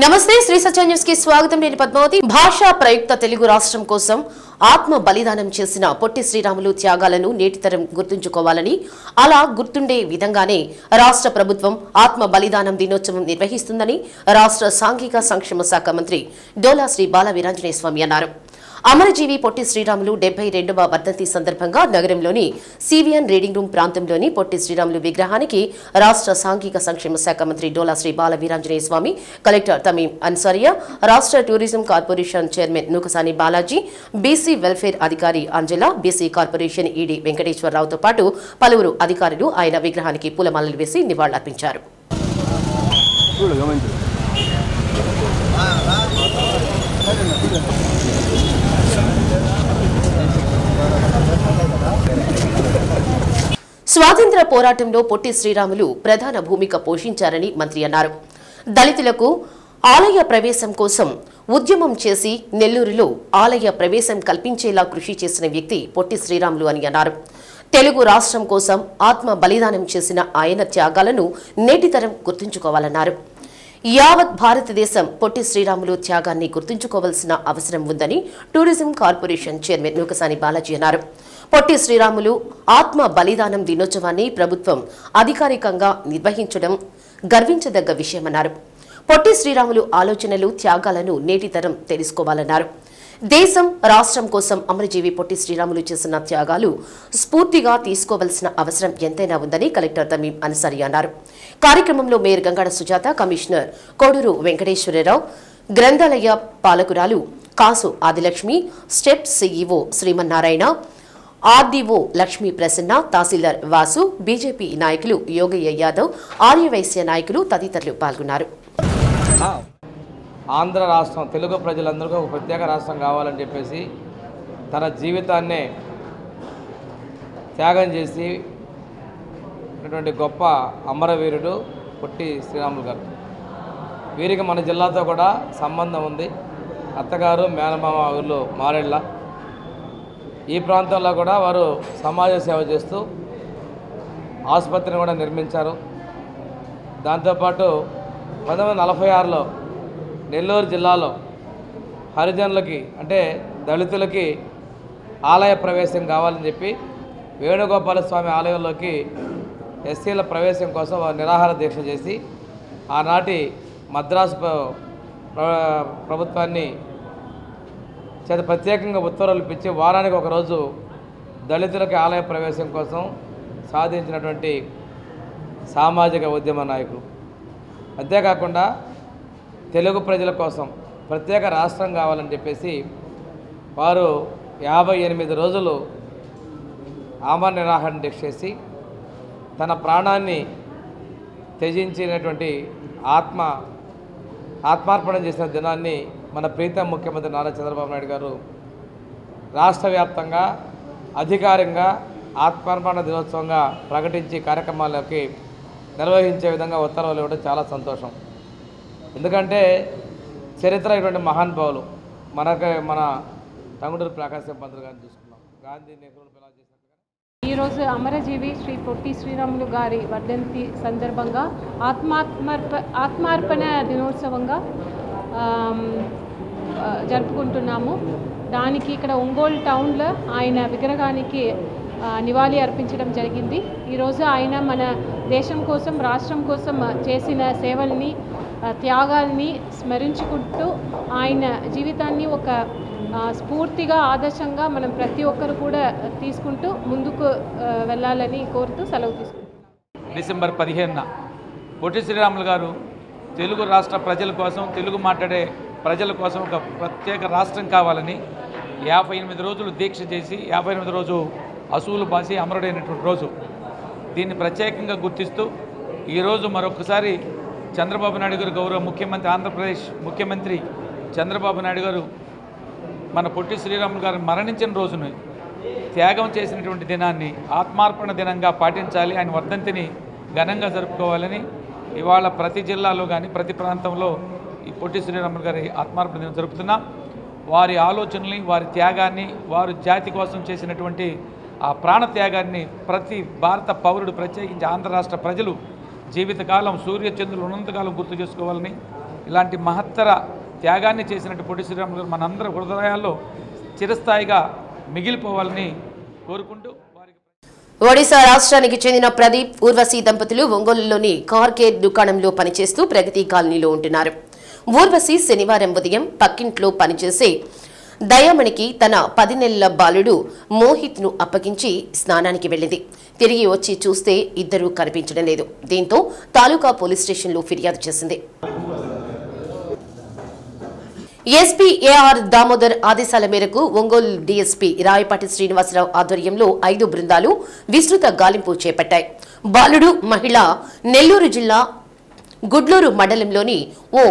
నమస్తే శ్రీ సత్య న్యూస్ కి స్వాగతం। నేను పద్మావతి। భాషా ప్రయుక్త తెలుగు రాష్ట్రం కోసం ఆత్మ బలిదానం చేసిన పొట్టి శ్రీరాములు త్యాగాలను నేటితరం గుర్తుంచుకోవాలని, అలా గుర్తుండే విధంగానే రాష్ట్ర ప్రభుత్వం ఆత్మ బలిదానం దినోత్సవం నిర్వహిస్తుందని రాష్ట్ర సాంఘిక సంక్షేమ శాఖ మంత్రి డోలా శ్రీ బాల వీరాంజనేయ స్వామి అన్నారు। అమరజీవి పొట్టి శ్రీరాములు 72వ వర్ధంతి సందర్భంగా నగరంలోని సివిఎన్ రీడింగ్ రూమ్ ప్రాంతంలోని పొట్టి శ్రీరాములు విగ్రహానికి రాష్ట్ర సాంఘిక సంక్షేమ శాఖ మంత్రి డోలా శ్రీ బాల వీరాంజనేయ స్వామి, కలెక్టర్ తమీం అన్సారియా, రాష్ట్ర tourism corporation chairman Nookasani Balaji, BC welfare అధికారి అంజలా, బీసీ కార్పొరేషన్ ఈడీ వెంకటేశ్వరరావుతో పాటు పలువురు అధికారులు ఆయన విగ్రహానికి పూలమాలలు వేసి నివాళులర్పించారు। స్వాతంత్ర పోరాటంలో పొట్టి శ్రీరాములు ప్రధాన భూమిక పోషించారని మంత్రి అన్నారు। దళితులకు ఆలయ ప్రవేశం కోసం ఉద్యమం చేసి నెల్లూరులో ఆలయ ప్రవేశం కల్పించేలా కృషి చేసిన వ్యక్తి పొట్టి శ్రీరాములు అని అన్నారు। తెలుగు రాష్ట్రం కోసం ఆత్మ బలిదానం చేసిన ఆయన త్యాగాలను నేటితరం గుర్తుంచుకోవాలన్నారు। యావత్ భారతదేశం పొట్టి శ్రీరాములు త్యాగాన్ని గుర్తుంచుకోవాల్సిన అవసరం ఉందని tourism corporation chairman Nookasani Balaji అన్నారు। పొట్టి శ్రీరాములు ఆత్మ బలిదానం దినోత్సవాన్ని ప్రభుత్వం అధికారికంగా నిర్వహించడం గర్వించదగ్గ విషయమన్నారు। పొట్టి శ్రీరాములు ఆలోచనలు, త్యాగాలను నేటితరం తెలుసుకోవాలన్నారు। దేశం రాష్ట్రం కోసం అమరజీవి పొట్టి శ్రీరాములు చేసిన త్యాగాలు స్ఫూర్తిగా తీసుకోవాల్సిన అవసరం ఎంతైనా ఉందని కలెక్టర్ తమీం అన్సారీ అన్నారు। కార్యక్రమంలో మేయర్ గంగాడ సుజాత, కమిషనర్ కోడూరు వెంకటేశ్వరరావు, గ్రంథాలయ పాలకురాలు Kasu Adilakshmi, step CEO Sreemannarayana, RDO Lakshmi Prasanna, tahsildar Vasu, BJP నాయకులు యోగయ్య యాదవ్, ఆర్యవైశ్య నాయకులు తదితరులు పాల్గొన్నారు। ఆంధ్ర రాష్ట్రం తెలుగు ప్రజలందరికీ ఒక ప్రత్యేక రాష్ట్రం కావాలని చెప్పేసి తన జీవితాన్నే త్యాగం చేసి గొప్ప అమరవీరుడు పొట్టి శ్రీరాములు గారు। వీరికి మన జిల్లాతో కూడా సంబంధం ఉంది। అత్తగారు మేనమామ ఊళ్ళో మారెళ్ళ, ఈ ప్రాంతంలో కూడా వారు సమాజ సేవ చేస్తూ ఆసుపత్రిని కూడా నిర్మించారు। దాంతోపాటు 1946లో నెల్లూరు జిల్లాలో హరిజనులకి అంటే దళితులకి ఆలయ ప్రవేశం కావాలని చెప్పి వేణుగోపాల స్వామి ఆలయంలోకి ఎస్సీల ప్రవేశం కోసం వారు నిరాహార దీక్ష చేసి ఆనాటి మద్రాసు ప్రభుత్వాన్ని చేత ప్రత్యేకంగా ఉత్తర్వులు ఇప్పించి వారానికి ఒకరోజు దళితులకి ఆలయ ప్రవేశం కోసం సాధించినటువంటి సామాజిక ఉద్యమ నాయకులు। అంతేకాకుండా తెలుగు ప్రజల కోసం ప్రత్యేక రాష్ట్రం కావాలని చెప్పేసి వారు 58 రోజులు ఆమరణ నిరాహార దీక్ష చేసి తన ప్రాణాన్ని త్యజించినటువంటి ఆత్మార్పణం చేసిన దినాన్ని మన ప్రీతం ముఖ్యమంత్రి నారా చంద్రబాబు నాయుడు గారు రాష్ట్ర వ్యాప్తంగా అధికారికంగా ఆత్మార్పణ దినోత్సవంగా ప్రకటించి కార్యక్రమాలకి నిర్వహించే విధంగా ఉత్తర్వులు ఇవ్వడం చాలా సంతోషం। ఎందుకంటే చరిత్ర ఇటువంటి మహానుభావులు మన టంగుటూరి ప్రకాశం పంతులు గారిని చూసుకున్నాం, గాంధీ నెహ్రూను పిలా చేసినట్టుగా ఈరోజు అమరజీవి శ్రీ పొట్టి శ్రీరాములు గారి వర్ధంతి సందర్భంగా ఆత్మార్పణ దినోత్సవంగా జరుపుకుంటున్నాము। దానికి ఇక్కడ ఒంగోలు టౌన్లో ఆయన విగ్రహానికి నివాళి అర్పించడం జరిగింది। ఈరోజు ఆయన మన దేశం కోసం, రాష్ట్రం కోసం చేసిన సేవల్ని, త్యాగాల్ని స్మరించుకుంటూ ఆయన జీవితాన్ని ఒక స్ఫూర్తిగా, ఆదర్శంగా మనం ప్రతి ఒక్కరు కూడా తీసుకుంటూ ముందుకు వెళ్ళాలని కోరుతూ సెలవు తీసుకుంటున్నాం। డిసెంబర్ 15న పొట్టి శ్రీరాములు గారు తెలుగు రాష్ట్ర ప్రజల కోసం, తెలుగు మాట్లాడే ప్రజల కోసం ఒక ప్రత్యేక రాష్ట్రం కావాలని 58 రోజులు దీక్ష చేసి 58 రోజు అసూలు బాసి అమరుడైనటువంటి రోజు। దీన్ని ప్రత్యేకంగా గుర్తిస్తూ ఈరోజు మరొకసారి చంద్రబాబు నాయుడు గారు, గౌరవ ముఖ్యమంత్రి, ఆంధ్రప్రదేశ్ ముఖ్యమంత్రి చంద్రబాబు నాయుడు గారు మన పొట్టి శ్రీరాములు గారు మరణించిన రోజును త్యాగం చేసినటువంటి దినాన్ని ఆత్మార్పణ దినంగా పాటించాలి, ఆయన వర్ధంతిని ఘనంగా జరుపుకోవాలని ఇవాళ ప్రతి జిల్లాలో కానీ ప్రతి ప్రాంతంలో ఈ పొట్టి శ్రీరాములు గారి ఆత్మార్పణ దినం జరుపుతున్నాం। వారి ఆలోచనల్ని, వారి త్యాగాన్ని, వారు జాతి కోసం చేసినటువంటి ఆ ప్రాణత్యాగాన్ని ప్రతి భారత పౌరుడు, ప్రత్యేకించి ఆంధ్ర రాష్ట్ర ప్రజలు జీవితకాలం సూర్యచంద్రులు ఉన్నంతకాలం గుర్తు చేసుకోవాలని ఇలాంటి మహత్తర త్యాగాన్ని చేసినట్టు పొట్టి శ్రీరాములు గారు మనందరి హృదయాల్లో చిరస్థాయిగా మిగిలిపోవాలని కోరుకుంటూ ఒడిశా రాష్ట్రానికి చెందిన ప్రదీప్ ఊర్వశి దంపతులు ఒంగోలులోని కార్ కేర్ దుకాణంలో పనిచేస్తూ ప్రగతి కాలనీలో ఉంటున్నారు. ఊర్వశి శనివారం ఉదయం పక్కింట్లో పనిచేసే దయామణికి తన 10 నెలల బాలుడు మోహిత్ ను అప్పగించి స్నానానికి వెళ్లింది. తిరిగి వచ్చి చూస్తే ఇద్దరూ కనిపించడం లేదు. దీంతో తాలూకా పోలీస్ స్టేషన్లో ఫిర్యాదు చేసింది. ఎస్పీ ఏఆర్ దామోదర్ ఆదేశాల మేరకు ఒంగోలు డీఎస్పీ రాయపాటి శ్రీనివాసరావు ఆధ్వర్యంలో 5 బృందాలు విస్తృత గాలింపు చేపట్టాయి. బాలుడు మహిళ నెల్లూరు జిల్లా గుడ్లూరు మండలంలోని ఓ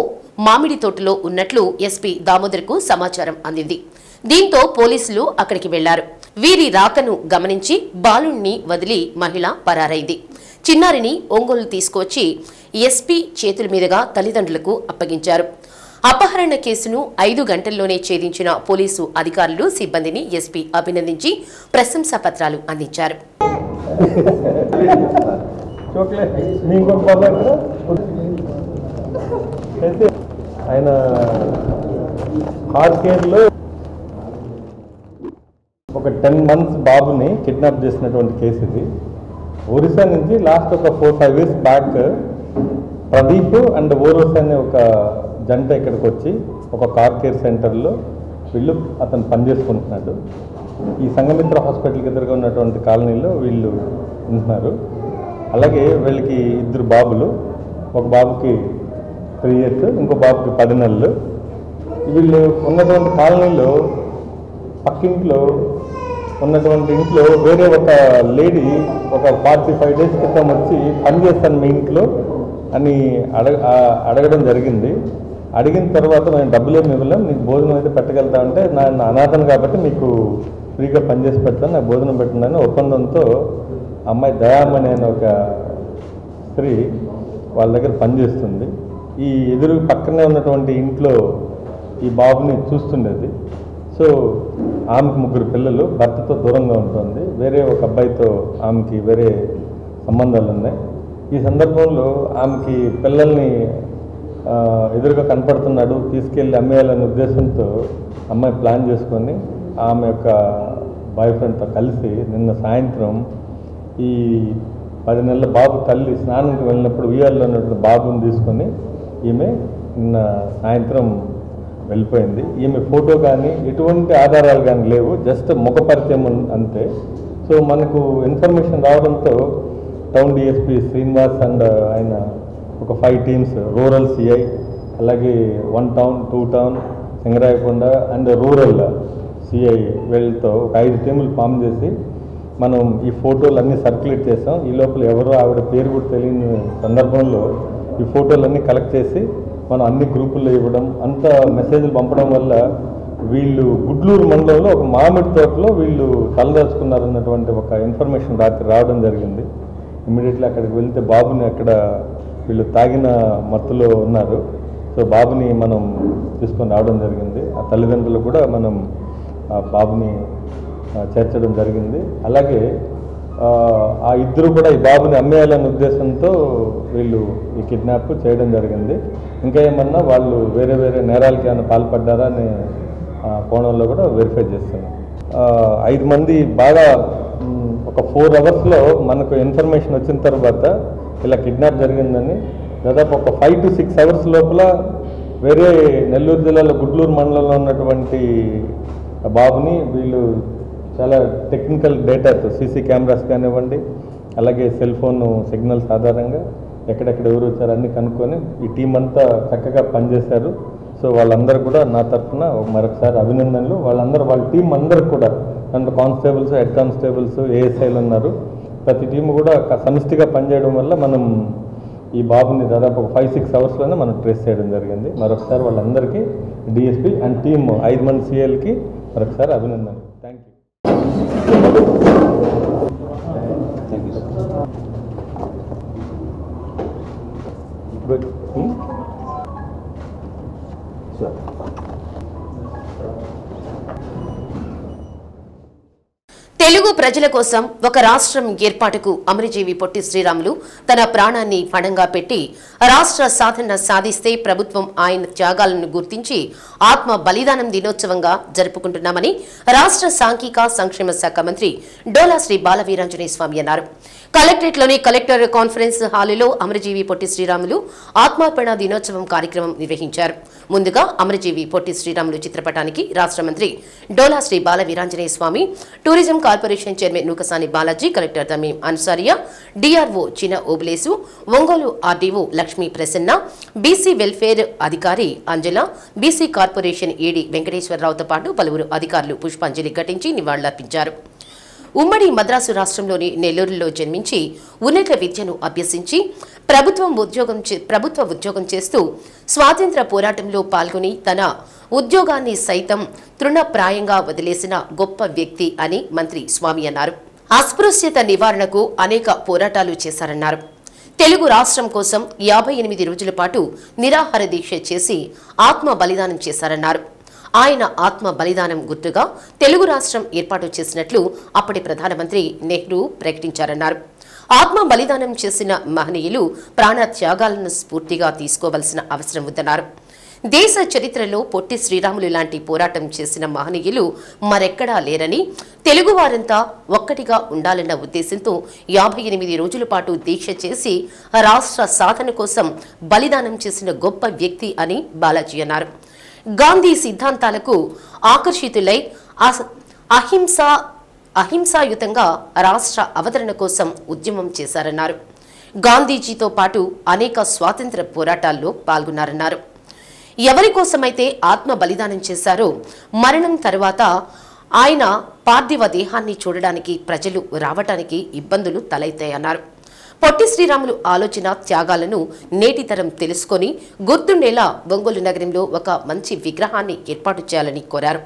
మామిడి తోటలో ఉన్నట్లు ఎస్పీ దామోదర్కు సమాచారం అందింది. దీంతో పోలీసులు అక్కడికి వెళ్లారు. వీరి రాకను గమనించి బాలుణ్ణి వదిలి మహిళ పరారైంది. చిన్నారిని ఒంగోలు తీసుకువచ్చి ఎస్పీ చేతుల మీదుగా తల్లిదండ్రులకు అప్పగించారు. అపహరణ కేసును 5 గంటల్లోనే ఛేదించిన పోలీసు అధికారులు సిబ్బందిని ఎస్పీ అభినందించి ప్రశంసా పత్రాలు అందించారు. ఆయన కార్ కేర్లో ఒక 10 months బాబుని కిడ్నాప్ చేసినటువంటి కేసు ఇది. ఒరిస్సా నుంచి లాస్ట్ ఒక 4-5 years back Pradeep and Urvashi అనే ఒక జంట ఇక్కడికి వచ్చి ఒక కార్ కేర్ సెంటర్లో అతను పనిచేసుకుంటున్నాడు. ఈ సంఘమిత్ర హాస్పిటల్కి ఎదురుగా ఉన్నటువంటి కాలనీలో వీళ్ళు ఉంటున్నారు. అలాగే వీళ్ళకి 2 బాబులు, ఒక బాబుకి 3 years, ఇంకో బాబుకి 10 నెలలు. వీళ్ళు ఉన్నటువంటి కాలనీలో పక్కింట్లో ఉన్నటువంటి ఇంట్లో వేరే ఒక లేడీ ఒక 45 days క్రితం వచ్చి పనిచేస్తాను మీ ఇంట్లో అని అడగడం జరిగింది. అడిగిన తర్వాత మేము డబ్బులు ఏమి ఇవ్వలేం, నీకు భోజనం అయితే పెట్టగలుగుతా అంటే నా అనాథను కాబట్టి మీకు ఫ్రీగా పనిచేసి పెడతాను, నాకు భోజనం పెట్టిందని ఒప్పందంతో అమ్మాయి దయామణి అనే ఒక స్త్రీ వాళ్ళ దగ్గర పనిచేస్తుంది. ఈ ఎదురు పక్కనే ఉన్నటువంటి ఇంట్లో ఈ బాబుని చూస్తుండేది. సో ఆమెకు 3 పిల్లలు, భర్తతో దూరంగా ఉంటుంది. వేరే ఒక అబ్బాయితో ఆమెకి వేరే సంబంధాలు ఉన్నాయి. ఈ సందర్భంలో ఆమెకి పిల్లల్ని ఎదురుగా కనపడుతున్నాడు, తీసుకెళ్ళి అమ్మేయాలనే ఉద్దేశంతో అమ్మాయి ప్లాన్ చేసుకొని ఆమె యొక్క బాయ్ ఫ్రెండ్తో కలిసి నిన్న సాయంత్రం ఈ 10 నెలల బాబు తల్లి స్నానంకి వెళ్ళినప్పుడు ఉయ్యాల్లో ఉన్నటువంటి బాబుని తీసుకొని ఈమె నిన్న సాయంత్రం వెళ్ళిపోయింది. ఈమె ఫోటో కానీ ఎటువంటి ఆధారాలు కానీ లేవు, జస్ట్ ముఖ పరిచయం అంతే. సో మనకు ఇన్ఫర్మేషన్ రావడంతో టౌన్ డిఎస్పీ శ్రీనివాస్ అండ్ ఆయన ఒక 5 teams, రూరల్ సిఐ, అలాగే 1 town, 2 town, Singarayakonda and rural CI వీళ్ళతో ఒక 5 teams ఫామ్ చేసి మనం ఈ ఫోటోలన్నీ సర్క్యులేట్ చేసాం. ఈ లోపల ఎవరో ఆవిడ పేరు కూడా తెలియని సందర్భంలో ఈ ఫోటోలన్నీ కలెక్ట్ చేసి మనం అన్ని గ్రూపుల్లో ఇవ్వడం, అంత మెసేజ్లు పంపడం వల్ల వీళ్ళు గుడ్లూరు మండలంలో ఒక మామిడి తోటలో వీళ్ళు తలదాచుకున్నారన్నటువంటి ఒక ఇన్ఫర్మేషన్ రాత్రి రావడం జరిగింది. ఇమ్మీడియట్లీ అక్కడికి వెళ్తే బాబుని అక్కడ వీళ్ళు తాగిన మత్తులో ఉన్నారు. సో బాబుని మనం తీసుకొని రావడం జరిగింది. ఆ తల్లిదండ్రులు కూడా మనం ఆ బాబుని చేర్చడం జరిగింది. అలాగే ఆ ఇద్దరు కూడా ఈ బాబుని అమ్మేయాలనే ఉద్దేశంతో వీళ్ళు ఈ కిడ్నాప్ చేయడం జరిగింది. ఇంకా ఏమన్నా వాళ్ళు వేరే వేరే నేరాలకి ఏమైనా పాల్పడ్డారా అనే కోణంలో కూడా వెరిఫై చేస్తున్నాం. 5 మంది బాగా ఒక 4 hours మనకు ఇన్ఫర్మేషన్ వచ్చిన తర్వాత ఇలా కిడ్నాప్ జరిగిందని దాదాపు ఒక 5 to 6 hours లోపల వేరే నెల్లూరు జిల్లాలో గుడ్లూరు మండలంలో ఉన్నటువంటి బాబుని వీళ్ళు చాలా టెక్నికల్ డేటాతో సీసీ కెమెరాస్ కానివ్వండి, అలాగే సెల్ ఫోన్ సిగ్నల్స్ ఆధారంగా ఎక్కడెక్కడ ఎవరు వచ్చారు అన్నీ కనుక్కొని ఈ టీం అంతా చక్కగా పనిచేశారు. సో వాళ్ళందరూ కూడా నా తరఫున మరొకసారి అభినందనలు. వాళ్ళ టీం అందరూ కూడా దాంట్లో కానిస్టేబుల్స్, హెడ్ కానిస్టేబుల్స్, ఏఎస్ఐలు ఉన్నారు. ప్రతి టీం కూడా సమిష్టిగా పనిచేయడం వల్ల మనం ఈ బాబుని దాదాపు ఒక 5-6 hours మనం ట్రేస్ చేయడం జరిగింది. మరొకసారి వాళ్ళందరికీ డిఎస్పీ అండ్ టీమ్ 5 మంది సిఎల్కి మరొకసారి అభినందనలు. Thank you. గుడ్. తెలుగు ప్రజల కోసం ఒక రాష్ట్రం ఏర్పాటుకు అమరజీవి పొట్టి శ్రీరాములు తన ప్రాణాన్ని పణంగా పెట్టి రాష్ట్ర సాధన సాధిస్తే ప్రభుత్వం ఆయన త్యాగాలను గుర్తించి ఆత్మ బలిదానం దినోత్సవంగా జరుపుకుంటున్నామని రాష్ట్ర సాంఘిక సంక్షేమ శాఖ మంత్రి డోలా శ్రీ బాలవీరాంజనేయ స్వామి అన్నారు. కలెక్టరేట్లోని కలెక్టర్ కాన్ఫరెన్స్ హాలులో అమరజీవి పొట్టి శ్రీరాములు ఆత్మార్పణ దినోత్సవం కార్యక్రమం నిర్వహించారు. ముందుగా అమరజీవి పొట్టి శ్రీరాములు చిత్రపటానికి రాష్ట్ర మంత్రి Dola Sri Balaveeranjaneya Swamy, tourism corporation chairman Nookasani Balaji, collector Tamim అన్సారియా, DRO Chinna Obulesu, Ongole RDO Lakshmi Prasanna, BC welfare అధికారి అంజల, బీసీ కార్పొరేషన్ ఏడీ వెంకటేశ్వరరావుతో పాటు పలువురు అధికారులు పుష్పాంజలి ఘటించి నివాళులర్పించారు. ఉమ్మడి మద్రాసు రాష్ట్రంలోని నెల్లూరులో జన్మించి ఉన్నత విద్యను అభ్యసించి ప్రభుత్వ ఉద్యోగం చేస్తూ స్వాతంత్ర పోరాటంలో పాల్గొని తన ఉద్యోగాన్ని సైతం తృణప్రాయంగా వదిలేసిన గొప్ప వ్యక్తి అని మంత్రి స్వామి అన్నారు. అస్పృశ్యత నివారణకు అనేక పోరాటాలు చేశారన్నారు. తెలుగు రాష్ట్రం కోసం 58 రోజుల పాటు నిరాహార దీక్ష చేసి ఆత్మ బలిదానం చేశారన్నారు. ఆయన ఆత్మ బలిదానం గుర్తుగా తెలుగు రాష్ట్రం ఏర్పాటు చేసినట్లు అప్పటి ప్రధానమంత్రి నెహ్రూ ప్రకటించారన్నారు. ఆత్మ బలిదానం చేసిన మహనీయులు ప్రాణ త్యాగాలను స్ఫూర్తిగా తీసుకోవాల్సిన అవసరం ఉందన్నారు. దేశ చరిత్రలో పొట్టి శ్రీరాములు లాంటి పోరాటం చేసిన మహనీయులు మరెక్కడా లేరని, తెలుగువారంతా ఒక్కటిగా ఉండాలన్న ఉద్దేశంతో 58 రోజుల పాటు దీక్ష చేసి రాష్ట్ర సాధన కోసం బలిదానం చేసిన గొప్ప వ్యక్తి అని బాలాజీ అన్నారు. గాంధీ సిద్ధాంతాలకు ఆకర్షితులై అహింసాయుతంగా రాష్ట్ర అవతరణ కోసం ఉద్యమం చేశారన్నారు. గాంధీజీతో పాటు అనేక స్వాతంత్ర పోరాటాల్లో పాల్గొన్నారన్నారు. ఎవరి కోసమైతే ఆత్మ బలిదానం చేశారో మరణం తర్వాత ఆయన పార్థివ దేహాన్ని చూడడానికి ప్రజలు రావటానికి ఇబ్బందులు తలెత్తాయన్నారు. పొట్టి శ్రీరాములు ఆలోచన త్యాగాలను నేటి తరం తెలుసుకొని గుర్తుండేలా ఒంగోలు నగరంలో ఒక మంచి విగ్రహాన్ని ఏర్పాటు చేయాలని కోరారు.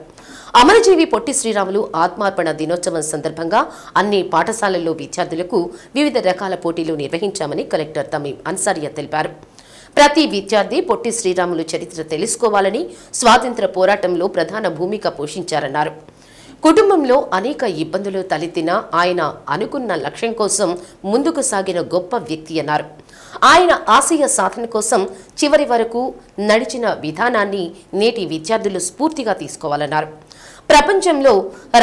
అమరజీవి పొట్టి శ్రీరాములు ఆత్మార్పణ దినోత్సవం సందర్భంగా అన్ని పాఠశాలల్లో విద్యార్థులకు వివిధ రకాల పోటీలు నిర్వహించామని కలెక్టర్ తమీం అన్సారియా తెలిపారు. ప్రతి విద్యార్థి పొట్టి శ్రీరాములు చరిత్ర తెలుసుకోవాలని, స్వాతంత్ర పోరాటంలో ప్రధాన భూమిక పోషించారన్నారు. కుటుంబంలో అనేక ఇబ్బందులు తలెత్తినా ఆయన అనుకున్న లక్ష్యం కోసం ముందుకు సాగిన గొప్ప వ్యక్తి అన్నారు. ఆయన ఆశయ సాధన కోసం చివరి వరకు నడిచిన విధానాన్ని నేటి విద్యార్థులు స్ఫూర్తిగా తీసుకోవాలన్నారు. ప్రపంచంలో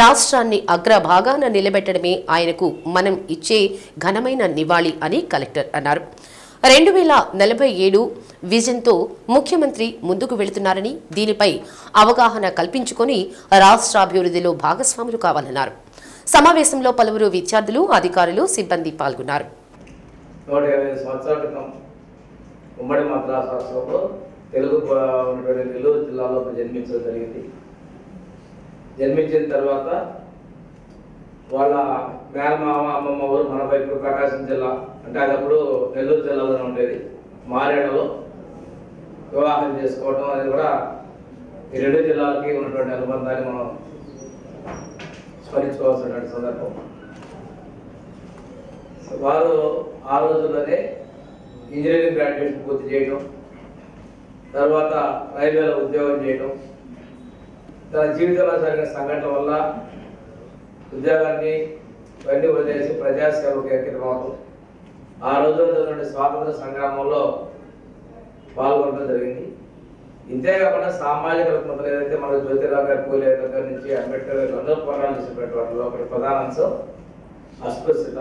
రాష్ట్రాన్ని అగ్రభాగాన నిలబెట్టడమే ఆయనకు మనం ఇచ్చే ఘనమైన నివాళి అని కలెక్టర్ అన్నారు. 2047 విజన్తో ముఖ్యమంత్రి ముందుకు వెళుతున్నారని, దీనిపై అవగాహన కల్పించుకొని రాష్ట్రాభివృద్ధిలో భాగస్వాములు కావాలన్నారు. సమావేశంలో పలువురు విద్యార్థులు, అధికారులు, సిబ్బంది పాల్గొన్నారు. 150 సంవత్సరాల క్రితం ఉమ్మడి మద్రాసు రాష్ట్రంలో తెలుగు ఉన్నటువంటి నెల్లూరు జిల్లాలో జన్మించడం జరిగింది. జన్మించిన తర్వాత వాళ్ళ మేనమామ అమ్మమ్మ ఊరు మన వైపు ప్రకాశం జిల్లా, అంటే అదప్పుడు నెల్లూరు జిల్లాలోనే ఉండేది. మారేడులో వివాహం చేసుకోవడం అనేది కూడా ఈ రెండు జిల్లాలకి ఉన్నటువంటి అనుబంధాన్ని మనం స్మరించుకోవాల్సినటువంటి సందర్భం. వారు ఆ రోజుల్లోనే ఇంజనీరింగ్ గ్రాడ్యుయేషన్ పూర్తి చేయడం, తర్వాత రైల్వేలో ఉద్యోగం చేయడం, తన జీవితంలో జరిగిన సంఘటన వల్ల ఉద్యోగాన్ని ఇవన్నీ వదిలేసి ప్రజాసేవకు అంకితమవడం, ఆ రోజుల్లో స్వాతంత్ర సంగ్రామంలో పాల్గొనడం జరిగింది. ఇంతేకాకుండా సామాజిక రుగ్మతలు ఏదైతే మన జ్యోతిరావు గారి పూలే దగ్గర నుంచి అంబేద్కర్ గారు అందరూ పోరాటాలు చేసినటువంటి వాటిలో ఒకటి ప్రధాన అంశం అస్పృశ్యత.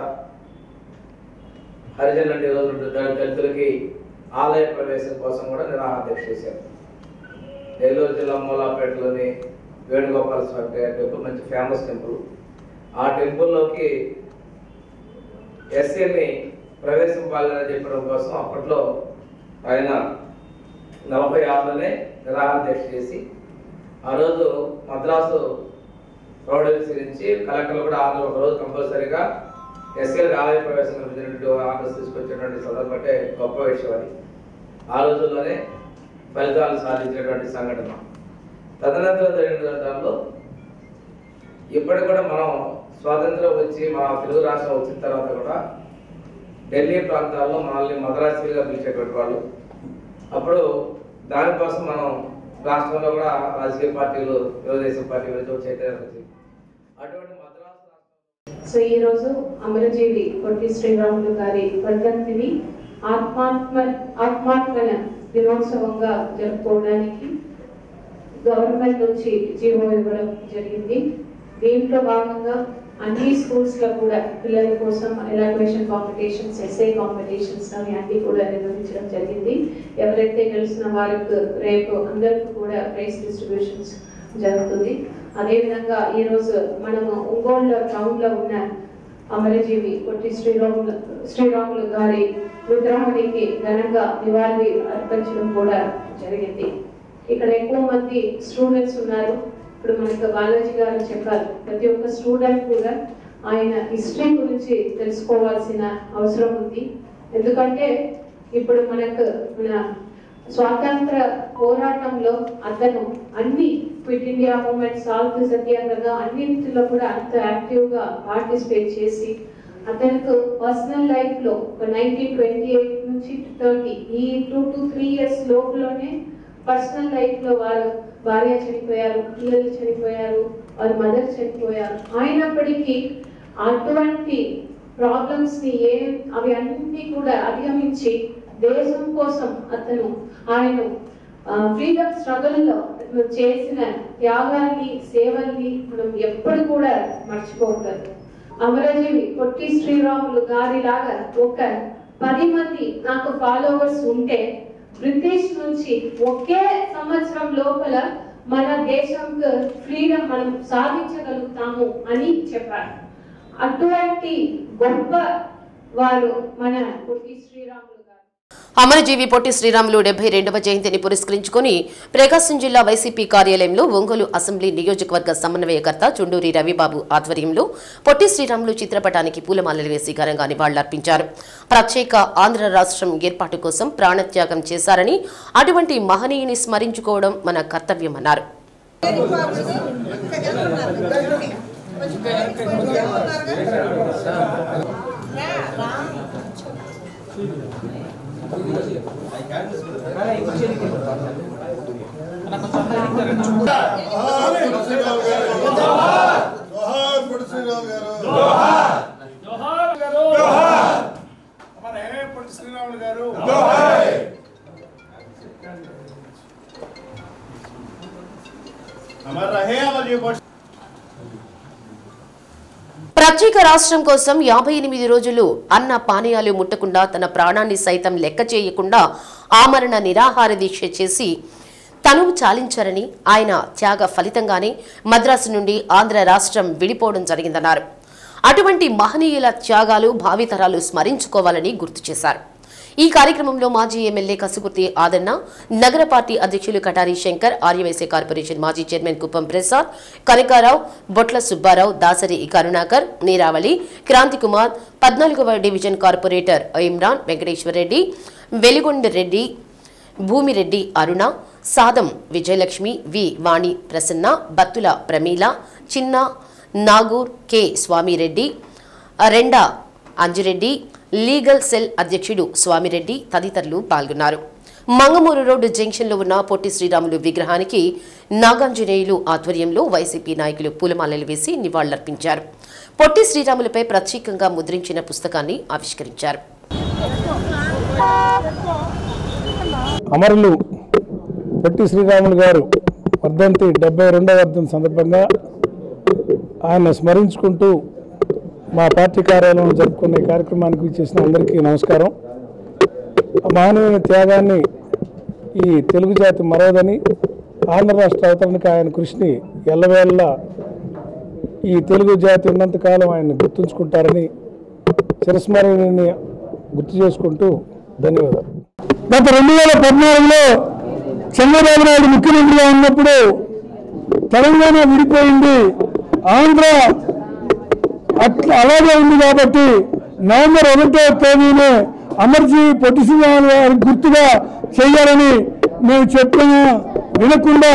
హరిజనులంటే ఈరోజు దళితులకి ఆలయ ప్రవేశం కోసం కూడా నిరాహార దీక్ష చేశారు. నెల్లూరు జిల్లా మూలాపేటలోని వేణుగోపాల స్వామి టెంపుల్ మంచి ఫేమస్ టెంపుల్. ఆ టెంపుల్లోకి ఎస్సీని ప్రవేశింపాలని చెప్పడం కోసం అప్పట్లో ఆయన 46లోనే నిరాహార దీక్ష చేసి, ఆ రోజు మద్రాసు ప్రౌఢించి నుంచి కలెక్టర్లు కూడా ఆంధ్ర ఒక రోజు కంపల్సరీగా ఎస్సీలకు ఆలయ ప్రవేశం కల్పించినటువంటి ఆర్డర్స్ తీసుకొచ్చినటువంటి సందర్భం అంటే గొప్ప విషయం. అది ఆ రోజుల్లోనే ఫలితాలు సాధించినటువంటి సంఘటన. తదనంతరం జరిగిన దాంట్లో ఇప్పటికి కూడా మనం స్వాతంత్రం వచ్చి మన తెలుగు రాష్ట్రం వచ్చిన తర్వాత కూడా ఢిల్లీ ప్రాంతాల్లో మనల్ని మద్రాసీలుగా పిలిచేటువంటి వాళ్ళు. అప్పుడు దానికోసం మనం రాష్ట్రంలో కూడా రాజకీయ పార్టీలు, తెలుగుదేశం పార్టీ చైతన్యం వచ్చింది. అటువంటి సో ఈ రోజు అమరజీవి పొట్టి శ్రీరాములు గారి వర్ధంతిని ఆత్మార్పణ దినోత్సవంగా జరుపుకోవడానికి గవర్నమెంట్ నుంచి జీవో ఇవ్వడం జరిగింది. దీంట్లో భాగంగా అన్ని స్కూల్స్ లో కూడా పిల్లల కోసం ఎలాబరేషన్ కాంపిటీషన్స్, ఎస్ఏ కాంపిటీషన్స్ అన్ని కూడా నిర్వహించడం జరిగింది. ఎవరైతే గెలిచిన వారికి రేపు అందరికీ కూడా ప్రైజ్ డిస్ట్రిబ్యూషన్స్ జరుగుతుంది. అదేవిధంగా ఈ రోజు మనము ఒంగోలు టౌన్ లో ఉన్న అమరజీవి పొట్టి శ్రీరాములు గారి విగ్రహానికి ఘనంగా నివాళి అర్పించడం కూడా జరిగింది. ఇక్కడ ఎక్కువ మంది స్టూడెంట్స్ ఉన్నారు. ఇప్పుడు మనకు బాలాజీ గారు చెప్పారు, ప్రతి ఒక్క స్టూడెంట్ కూడా ఆయన హిస్టరీ గురించి తెలుసుకోవాల్సిన అవసరం ఉంది. ఎందుకంటే ఇప్పుడు మన స్వాతంత్ర పోరాటంలో అతను అన్ని క్విట్ ఇండియా మూవ్మెంట్, సాల్ట్ సత్యాగ్రహ అన్నింటిలో కూడా అంత యాక్టివ్ గా పార్టిసిపేట్ చేసి అతనికి పర్సనల్ లైఫ్ లో 1928 నుంచి 30 ఈ 2 to 3 years లోపులోనే పర్సనల్ లైఫ్ లో వారు భార్య చనిపోయారు, పిల్లలు చనిపోయారు, వారి మదర్ చనిపోయారు. అయినప్పటికీ అటువంటి ప్రాబ్లమ్స్ ని అవి అన్ని కూడా అధిగమించి దేశం కోసం ఆయన ఫ్రీడమ్ స్ట్రగుల్ లో చేసిన త్యాగాన్ని, సేవల్ని మనం ఎప్పుడు కూడా మర్చిపోకూడదు. అమరజీవి పొట్టి శ్రీరాములు గారి లాగా ఒక 10 మంది నాకు ఫాలోవర్స్ ఉంటే బ్రిటిష్ నుంచి ఒకే సంవత్సరం లోపల మన దేశంకు ఫ్రీడమ్ మనం సాధించగలుగుతాము అని చెప్పారు. అటువంటి గొప్ప వారు మన పొట్టి శ్రీరాములు. అమరజీవి పొట్టి శ్రీరాములు 72వ జయంతిని పురస్కరించుకుని ప్రకాశం జిల్లా వైసీపీ కార్యాలయంలో ఒంగోలు అసెంబ్లీ నియోజకవర్గ సమన్వయకర్త చుండూరి రవిబాబు ఆధ్వర్యంలో పొట్టి శ్రీరాములు చిత్రపటానికి పూలమాలలు వేసి ఘనంగా నివాళులర్పించారు. ప్రత్యేక ఆంధ్ర రాష్ట్రం ఏర్పాటు కోసం ప్రాణత్యాగం చేశారని, అటువంటి మహనీయుని స్మరించుకోవడం మన కర్తవ్యమన్నారు. ప్రత్యేక రాష్ట్రం కోసం 58 రోజులు అన్న పానీయాలు ముట్టకుండా తన ప్రాణాన్ని సైతం లెక్క చేయకుండా ఆమరణ నిరాహార దీక్ష చేసి తనువు చాలించారని, ఆయన త్యాగ ఫలితంగానే మద్రాసు నుండి ఆంధ్ర రాష్ట్రం విడిపోవడం జరిగిందన్నారు. అటువంటి మహనీయుల త్యాగాలు భావితరాలు స్మరించుకోవాలని గుర్తు చేశారు. ఈ కార్యక్రమంలో మాజీ ఎమ్మెల్యే కసుకుర్తి ఆదన్న, నగర పార్టీ అధ్యక్షులు కటారి శంకర్, ఆర్యవైశ్య కార్పొరేషన్ మాజీ చైర్మన్ కుప్పం ప్రసాద్, కనకారావు, బొట్ల సుబ్బారావు, దాసరి కరుణాకర్, నీరావళి, క్రాంతి కుమార్, 14వ డివిజన్ కార్పొరేటర్ ఇమ్రాన్, వెంకటేశ్వరరెడ్డి, వెలిగొండ రెడ్డి, భూమిరెడ్డి అరుణ, సాదం విజయలక్ష్మి, వి వాణి ప్రసన్న, బత్తుల ప్రమీల, చిన్న నాగూర్, కె స్వామిరెడ్డి, రెండా అంజిరెడ్డి, లీగల్ సెల్ అధ్యక్షుడు స్వామిరెడ్డి తదితరులు పాల్గొన్నారు. మంగమూరు రోడ్డు జంక్షన్లో ఉన్న పొట్టి శ్రీరాములు విగ్రహానికి నాగాంజనేయులు ఆధ్వర్యంలో వైసీపీ నాయకులు పూలమాలలు వేసి నివాళులర్పించారు. పొట్టి శ్రీరాములపై ప్రత్యేకంగా ముద్రించిన పుస్తకాన్ని ఆవిష్కరించారు. అమరులు పొట్టి శ్రీరాములు గారు వర్ధంతి 72వ వర్ధంతి సందర్భంగా ఆయన స్మరించుకుంటూ మా పార్టీ కార్యాలయంలో జరుపుకునే కార్యక్రమానికి చేసిన అందరికీ నమస్కారం. మహనీయుని త్యాగాన్ని ఈ తెలుగు జాతి మరవదని, ఆంధ్ర రాష్ట్ర అవతరణకు ఆయన కృషిని ఎల్లవేళ ఈ తెలుగు జాతి ఉన్నంతకాలం ఆయన గుర్తుంచుకుంటారని చిరస్మరణీయాన్ని గుర్తు చేసుకుంటూ ధన్యవాదాలు. గత 2014లో చంద్రబాబు నాయుడు ముఖ్యమంత్రిగా ఉన్నప్పుడు తెలంగాణ విడిపోయింది, ఆంధ్ర అట్లా అలాగే ఉంది కాబట్టి నవంబర్ 1వ తేదీనే అమర్జీవి పొట్టి శ్రీరాములు గారి గుర్తుగా చేయాలని మేము చెప్పిన వినకుండా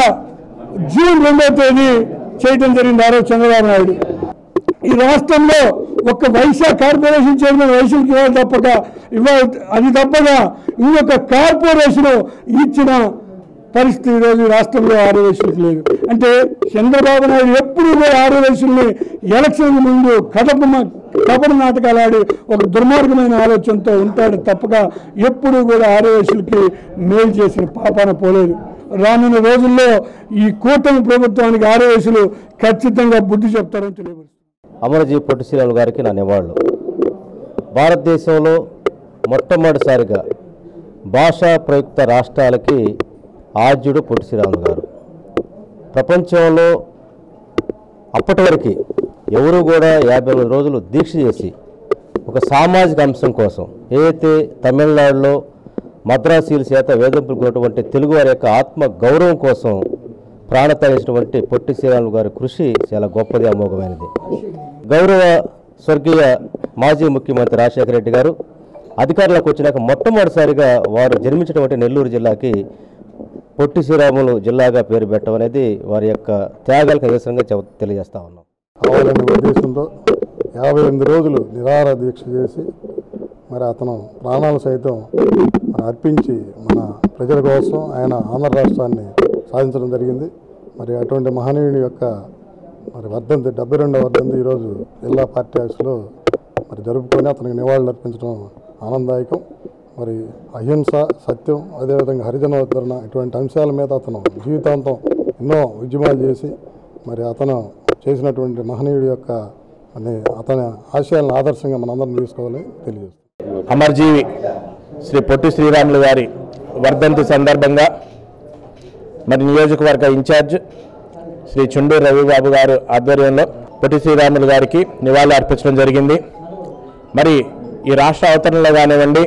జూన్ 2వ తేదీ చేయడం జరిగింది. ఆ రోజు చంద్రబాబు నాయుడు ఈ రాష్ట్రంలో ఒక వైశ్య కార్పొరేషన్ చైర్మన్ వైశ్యులకి ఇవ్వాలి తప్పక అది తప్పగా ఇంకొక కార్పొరేషన్ ఇచ్చిన పరిస్థితి ఈరోజు రాష్ట్రంలో ఆర్యవైశ్యులకు లేదు. అంటే చంద్రబాబు నాయుడు ఎప్పుడు కూడా ఆర్యవైశ్యుల్ని ఎలక్షన్ ముందు కపట నాటకాలు ఆడి ఒక దుర్మార్గమైన ఆలోచనతో ఉంటాడు తప్పక ఎప్పుడు కూడా ఆర్యవైశ్యులకి మేలు చేసిన పాపాన పోలేదు. రానున్న రోజుల్లో ఈ కూటమి ప్రభుత్వానికి ఆర్యవైశ్యులు ఖచ్చితంగా బుద్ధి చెప్తారని తెలియదు. అమరజీవి పొట్టి శ్రీరాములు గారికి నా నివాళులు. భారతదేశంలో మొట్టమొదటిసారిగా భాషా ప్రయుక్త రాష్ట్రాలకి ఆద్యుడు పొట్టి శ్రీరాములు గారు. ప్రపంచంలో అప్పటి వరకు ఎవరు కూడా 58 రోజులు దీక్ష చేసి ఒక సామాజిక అంశం కోసం ఏదైతే తమిళనాడులో మద్రాసీల చేత వేధింపుకున్నటువంటి తెలుగు వారి యొక్క ఆత్మ గౌరవం కోసం ప్రాణత్యాగేసినటువంటి పొట్టి శ్రీరాములు గారి కృషి చాలా గొప్పది, అమోఘమైనది. గౌరవ స్వర్గీయ మాజీ ముఖ్యమంత్రి రాజశేఖర రెడ్డి గారు అధికారంలోకి వచ్చినాక మొట్టమొదటిసారిగా వారు జన్మించినటువంటి నెల్లూరు జిల్లాకి పొట్టి శ్రీరాములు జిల్లాగా పేరు పెట్టడం అనేది వారి యొక్క త్యాగాలకు నిదర్శనంగా తెలియజేస్తా ఉన్నాం. కావాలనే ఉద్దేశంతో 58 రోజులు నిరాహార దీక్ష చేసి మరి అతను ప్రాణాలు సైతం అర్పించి మన ప్రజల కోసం ఆయన ఆంధ్ర రాష్ట్రాన్ని సాధించడం జరిగింది. మరి అటువంటి మహనీయుని యొక్క మరి వర్ధంతి 72వ వర్ధంతి ఈరోజు జిల్లా పార్టీ ఆఫీసులో మరి జరుపుకొని అతనికి నివాళులు అర్పించడం ఆనందదాయకం. మరి అహింస, సత్యం, అదేవిధంగా హరిజనోద్ధరణ ఇటువంటి అంశాల మీద అతను జీవితాంతం ఎన్నో ఉద్యమాలు చేసి మరి అతను చేసినటువంటి మహనీయుడి యొక్క అతని ఆశయాలను ఆదర్శంగా మనందరం తీసుకోవాలని తెలియజేస్తాం. అమర్జీవి శ్రీ పొట్టి శ్రీరాములు గారి వర్ధంతి సందర్భంగా మరి నియోజకవర్గ ఇన్ఛార్జ్ శ్రీ చుండూరు రవిబాబు గారు ఆధ్వర్యంలో పొట్టి శ్రీరాములు గారికి నివాళులు అర్పించడం జరిగింది. మరి ఈ రాష్ట్ర అవతరణలో కానివ్వండి,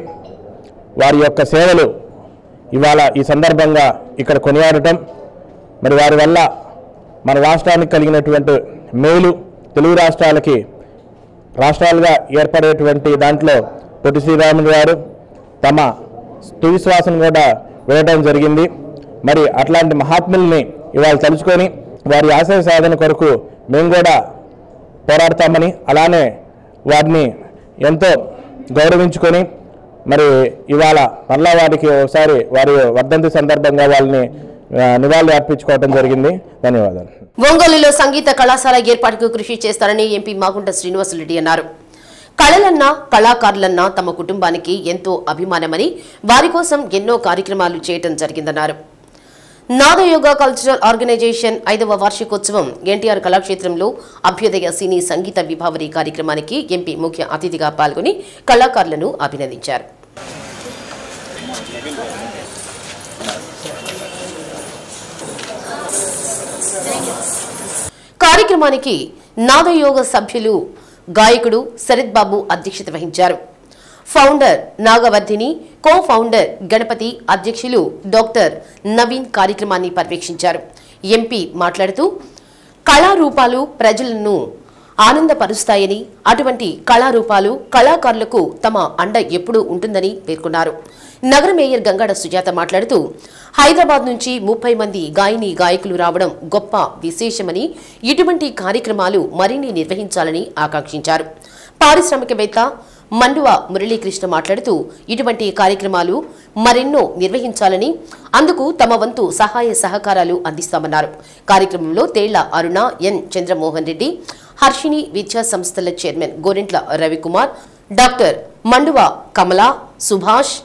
వారి యొక్క సేవలు ఇవాళ ఈ సందర్భంగా ఇక్కడ కొనియాడటం, మరి వారి వల్ల మన రాష్ట్రానికి కలిగినటువంటి మేలు, తెలుగు రాష్ట్రాలుగా ఏర్పడేటువంటి దాంట్లో పొట్టి శ్రీరాములు గారు తమ తుది శ్వాసను కూడా వినడం జరిగింది. మరి అట్లాంటి మహాత్ముల్ని ఇవాళ తలుచుకొని వారి ఆశయ సాధన కొరకు మేము కూడా పోరాడతామని, అలానే వారిని ఎంతో గౌరవించుకొని మరి ఇవాళ మళ్ళా వారికి ఒకసారి వారి వర్ధంతి సందర్భంగా వాళ్ళని నివాళులు అర్పించుకోవడం జరిగింది. ధన్యవాదాలు. ఒంగోలులో సంగీత కళాశాల ఏర్పాటుకు కృషి చేస్తారని ఎంపీ మాగుంట శ్రీనివాసరెడ్డి అన్నారు. కళలన్నా కళాకారులన్నా తమ కుటుంబానికి ఎంతో అభిమానమని, వారి కోసం ఎన్నో కార్యక్రమాలు చేయడం జరిగిందన్నారు. నాదయోగ కల్చరల్ ఆర్గనైజేషన్ 5వ వార్షికోత్సవం ఎన్టీఆర్ కళాక్షేత్రంలో అభ్యుదయ సినీ సంగీత విభావరి కార్యక్రమానికి ఎంపీ ముఖ్య అతిథిగా పాల్గొని కళాకారులను అభినందించారు. కార్యక్రమానికి నాదయోగ సభ్యులు గాయకుడు శరత్ బాబు అధ్యక్షత వహించారు. Founder Nagavardhini, co founder Ganapati, అధ్యక్షులు డాక్టర్ నవీన్ కార్యక్రమాన్ని పర్యవేక్షించారు. ఎంపీ మాట్లాడుతూ కళారూపాలు ప్రజలను ఆనందపరుస్తాయని, అటువంటి కళారూపాలు కళాకారులకు తమ అండ ఎప్పుడూ ఉంటుందని పేర్కొన్నారు. నగర మేయర్ గంగాడ సుజాత మాట్లాడుతూ హైదరాబాద్ నుంచి 30 మంది గాయని గాయకులు రావడం గొప్ప విశేషమని, ఇటువంటి కార్యక్రమాలు మరిన్ని నిర్వహించాలని ఆకాంక్షించారు. పారిశ్రామికవేత్త మండువ మురళీకృష్ణ మాట్లాడుతూ ఇటువంటి కార్యక్రమాలు మరెన్నో నిర్వహించాలని, అందుకు తమ వంతు సహాయ సహకారాలు అందిస్తామన్నారు. కార్యక్రమంలో తేళ్ల అరుణ, ఎన్ చంద్రమోహన్ రెడ్డి, హర్షిణి విద్యా సంస్థల చైర్మన్ గోరెంట్ల రవికుమార్, డాక్టర్ మండువ కమల, సుభాష్,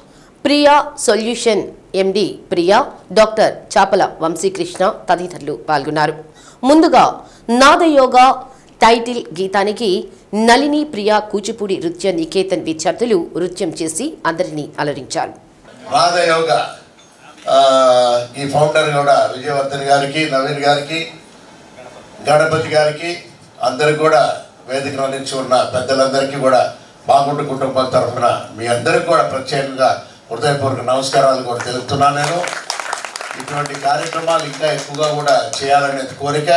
ప్రియా సొల్యూషన్ ఎండి ప్రియా, డాక్టర్ చాపల వంశీకృష్ణ తదితరులు పాల్గొన్నారు. ముందుగా నాదయోగ టైటిల్ గీతానికి నళిని ప్రియా కూచిపూడి నృత్య నికేతన్ విద్యార్థులు నృత్యం చేసి అందరినీ అలరించారు. నాదయోగ ఈ ఫౌండర్ కూడా విజయవర్ధన్ గారికి, నవీన్ గారికి, గణపతి గారికి, అందరికి కూడా వేదిక నుంచి ఉన్న పెద్దలందరికీ కూడా మాగుంట కుటుంబం తరఫున మీ అందరికి కూడా ప్రత్యేకంగా హృదయపూర్వక నమస్కారాలు కూడా తెలుపుతున్నాను. నేను ఇటువంటి కార్యక్రమాలు ఇంకా ఎక్కువగా కూడా చేయాలనే కోరిక.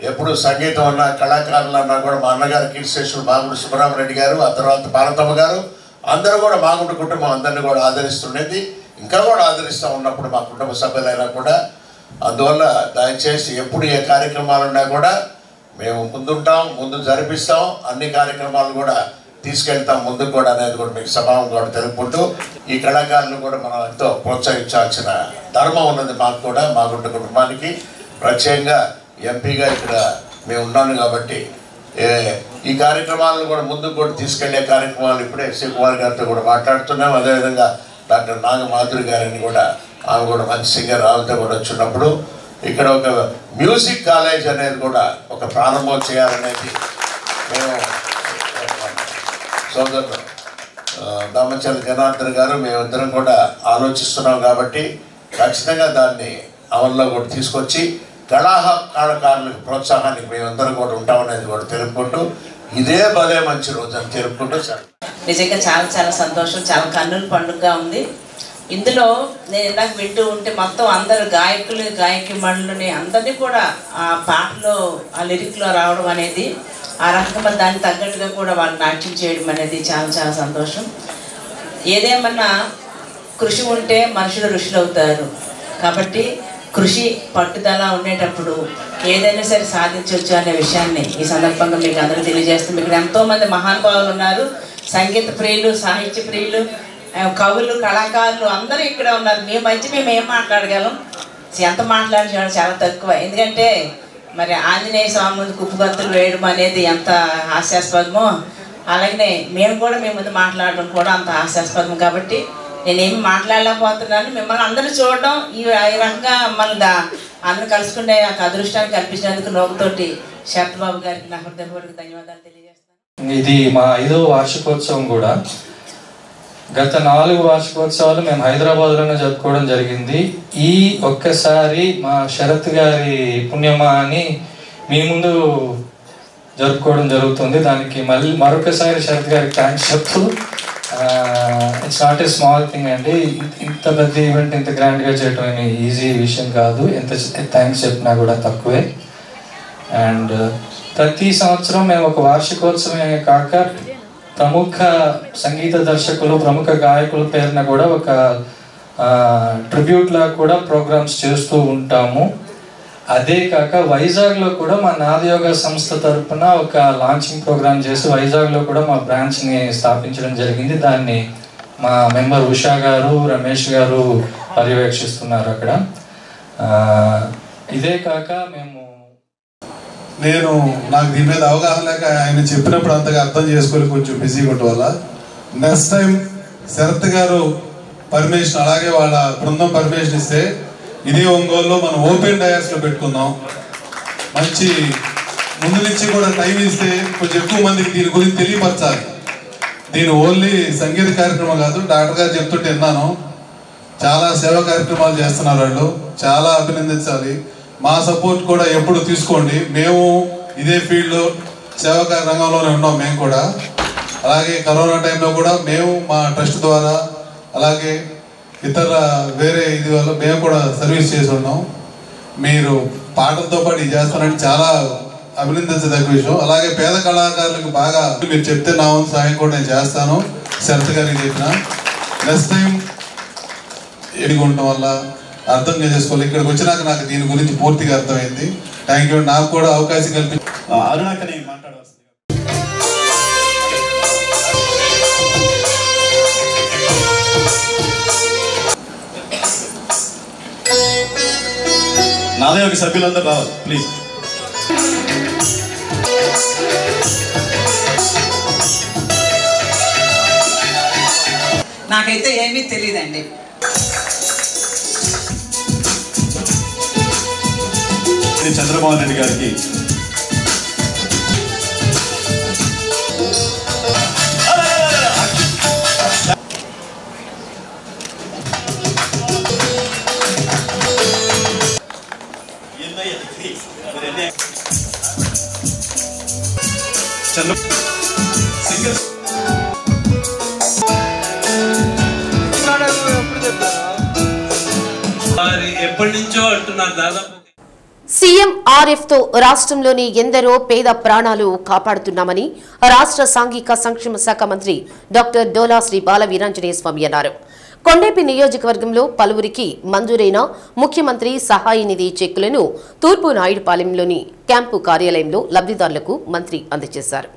ఎప్పుడు సంగీతం అన్న కళాకారులన్నా కూడా మా అన్నగారు కీర్తిశేషులు మాగుంట సుబ్బరామరెడ్డి గారు, ఆ తర్వాత పార్వతమ్మ గారు, అందరూ కూడా మాగుంట కుటుంబం అందరినీ కూడా ఆదరిస్తుండేది. ఇంకా కూడా ఆదరిస్తూ ఉన్నప్పుడు మా కుటుంబ సభ్యులైనా కూడా. అందువల్ల దయచేసి ఎప్పుడు ఏ కార్యక్రమాలు ఉన్నా కూడా మేము ముందుంటాం, ముందు జరిపిస్తాం, అన్ని కార్యక్రమాలు కూడా తీసుకెళ్తాం ముందుకు కూడా అనేది కూడా మీకు సభావం కూడా తెలుపుకుంటూ ఈ కళాకారులు కూడా మనం ఎంతో ప్రోత్సహించాల్సిన ధర్మం ఉన్నది మాకు కూడా, మాగుంట కుటుంబానికి. ప్రత్యేకంగా ఎంపీగా ఇక్కడ మేము ఉన్నాను కాబట్టి ఈ కార్యక్రమాలను కూడా ముందుకు కూడా తీసుకెళ్లే కార్యక్రమాలు ఇప్పుడే శ్రీ కుమార్ గారితో కూడా మాట్లాడుతున్నాం. అదేవిధంగా డాక్టర్ నాగమాధురి గారిని కూడా, ఆమె కూడా మంచి సింగర్, ఆమెతో కూడా వచ్చినప్పుడు ఇక్కడ ఒక మ్యూజిక్ కాలేజ్ అనేది కూడా ఒక ప్రారంభం చేయాలనేది మేము సోదరుడు దామచర్ల జనార్దన్ గారు మేమిద్దరం కూడా ఆలోచిస్తున్నాం. కాబట్టి ఖచ్చితంగా దాన్ని అమల్లో కూడా తీసుకొచ్చి కళాకారులకు ప్రోత్సాహానికి మేమందరం కూడా ఉంటామనేది కూడా తెలుపుకుంటూ ఇదే భలే మంచి రోజు అని తెలుపుకుంటూ నిజంగా చాలా చాలా సంతోషం, చాలా కన్నుల పండుగగా ఉంది. ఇందులో నేను ఇందాక వింటూ ఉంటే మొత్తం అందరు గాయకులు గాయకి మండలిని అందరినీ కూడా ఆ పాటలో ఆ లిరిక్లో రావడం అనేది, ఆ రకంగా దానికి తగ్గట్టుగా కూడా వాళ్ళు నాట్యం చేయడం అనేది చాలా చాలా సంతోషం. ఏదేమన్నా కృషి ఉంటే మనుషులు ఋషులు అవుతారు. కాబట్టి కృషి పట్టుదల ఉండేటప్పుడు ఏదైనా సరే సాధించవచ్చు అనే విషయాన్ని ఈ సందర్భంగా మీకు అందరూ తెలియజేస్తాం. ఇక్కడ ఎంతోమంది మహానుభావులు ఉన్నారు, సంగీత ప్రియులు, సాహిత్య ప్రియులు, కవులు, కళాకారులు అందరూ ఇక్కడ ఉన్నారు. మీ మధ్య మేము ఏం మాట్లాడగలం? ఎంత మాట్లాడడం చాలా తక్కువ. ఎందుకంటే మరి ఆంజనేయ స్వామి ముందు కుప్పగంతులు వేయడం అనేది ఎంత హాస్యాస్పదమో, అలాగనే మేము కూడా మీ ముందు మాట్లాడడం కూడా అంత హాస్యాస్పదం. కాబట్టి నేనేమి మాట్లాడలేకపోతున్నాను. మిమ్మల్ని అందరూ చూడడం ఈ రకంగా మమ్మల్ని అందరూ కలుసుకునే అదృష్టాన్ని కల్పించినందుకు నోగుతోటి శరత్బాబు గారికి నా హృదయపూర్వక ధన్యవాదాలు తెలియజేస్తాను. ఇది మా 5వ వార్షికోత్సవం కూడా. గత 4 వార్షికోత్సవాలు మేము హైదరాబాద్లోనే జరుపుకోవడం జరిగింది. ఈ ఒక్కసారి మా శరత్ గారి పుణ్యమా అని మీ ముందు జరుపుకోవడం జరుగుతుంది. దానికి మరొకసారి శరత్ గారికి థ్యాంక్స్ చెప్తూ, it's not a small thing అండి. ఇంత పెద్ద ఈవెంట్ ఇంత గ్రాండ్గా చేయడం ఏమి ఈజీ విషయం కాదు. ఎంత థ్యాంక్స్ చెప్పినా కూడా తక్కువే. అండ్ ప్రతి సంవత్సరం మేము ఒక వార్షికోత్సవమే కాక ప్రముఖ సంగీత దర్శకులు, ప్రముఖ గాయకుల పేరున కూడా ఒక ట్రిబ్యూట్ లా కూడా ప్రోగ్రామ్స్ చేస్తూ ఉంటాము. అదే కాక వైజాగ్లో కూడా మా నాదయోగ సంస్థ తరఫున ఒక లాంచింగ్ ప్రోగ్రామ్ చేసి వైజాగ్లో కూడా మా బ్రాంచ్ని స్థాపించడం జరిగింది. దాన్ని మా మెంబర్ ఉషా గారు, రమేష్ గారు పర్యవేక్షిస్తున్నారు అక్కడ. ఇదే కాక నాకు దీని మీద అవగాహన లేక ఆయన చెప్పినప్పుడు అంతగా అర్థం చేసుకొని కొంచెం బిజీగా ఉండటం వల్ల నెక్స్ట్ టైం శరత్ గారు పర్మిషన్, అలాగే వాళ్ళ బృందం పర్మిషన్ ఇస్తే ఇదే ఒంగోలులో మనం ఓపెన్ డయాస్లో పెట్టుకుందాం. మంచి ముందు నుంచి కూడా టైం ఇస్తే కొంచెం ఎక్కువ మందికి దీని గురించి తెలియపరచాలి. దీని ఓన్లీ సంగీత కార్యక్రమం కాదు, డాక్టర్ గారు చెప్తుంటే విన్నాను, చాలా సేవా కార్యక్రమాలు చేస్తున్నారు వాళ్ళు, చాలా అభినందించాలి. మా సపోర్ట్ కూడా ఎప్పుడు తీసుకోండి. మేము ఇదే ఫీల్డ్లో సేవా రంగంలోనే ఉన్నాం మేము కూడా. అలాగే కరోనా టైంలో కూడా మేము మా ట్రస్ట్ ద్వారా, అలాగే ఇతర వేరే ఇది వల్ల మేము కూడా సర్వీస్ చేసి ఉన్నాం. మీరు పాటలతో పాటు ఇది చేస్తారని చాలా అభినందించదగ్గ విషయం. అలాగే పేద కళాకారులకు బాగా మీరు చెప్తే నా వంతు సాయం కూడా నేను చేస్తాను. శరత్ గారికి చెప్పిన నెక్స్ట్ టైం ఎదుగుండటం వల్ల అర్థం చేసుకోవాలి. ఇక్కడికి వచ్చినాక నాకు దీని గురించి పూర్తిగా అర్థమైంది. Thank you. నాకు కూడా అవకాశం కల్పి అరుణాకని మాట్లాడవలసింది. నాదయోగి సభ్యులందరూ రావాలి ప్లీజ్. నాకైతే ఏమీ తెలియదండి. చంద్రబాబు నాయుడు గారికి ఎప్పటి నుంచో అంటున్నారు దాదాపు సీఎం ఆర్ఎఫ్ తో రాష్ట్రంలోని ఎందరో పేద ప్రాణాలు కాపాడుతున్నామని రాష్ట్ర సాంఘిక సంక్షేమ శాఖ మంత్రి డాక్టర్ డోలా శ్రీ బాల వీరాంజనేయ స్వామి అన్నారు. కొండేపి నియోజకవర్గంలో పలువురికి మంజూరైన ముఖ్యమంత్రి సహాయ నిధి చెక్కులను తూర్పు నాయుడుపాలెంలోని క్యాంపు కార్యాలయంలో లబ్ధిదారులకు మంత్రి అందజేశారు.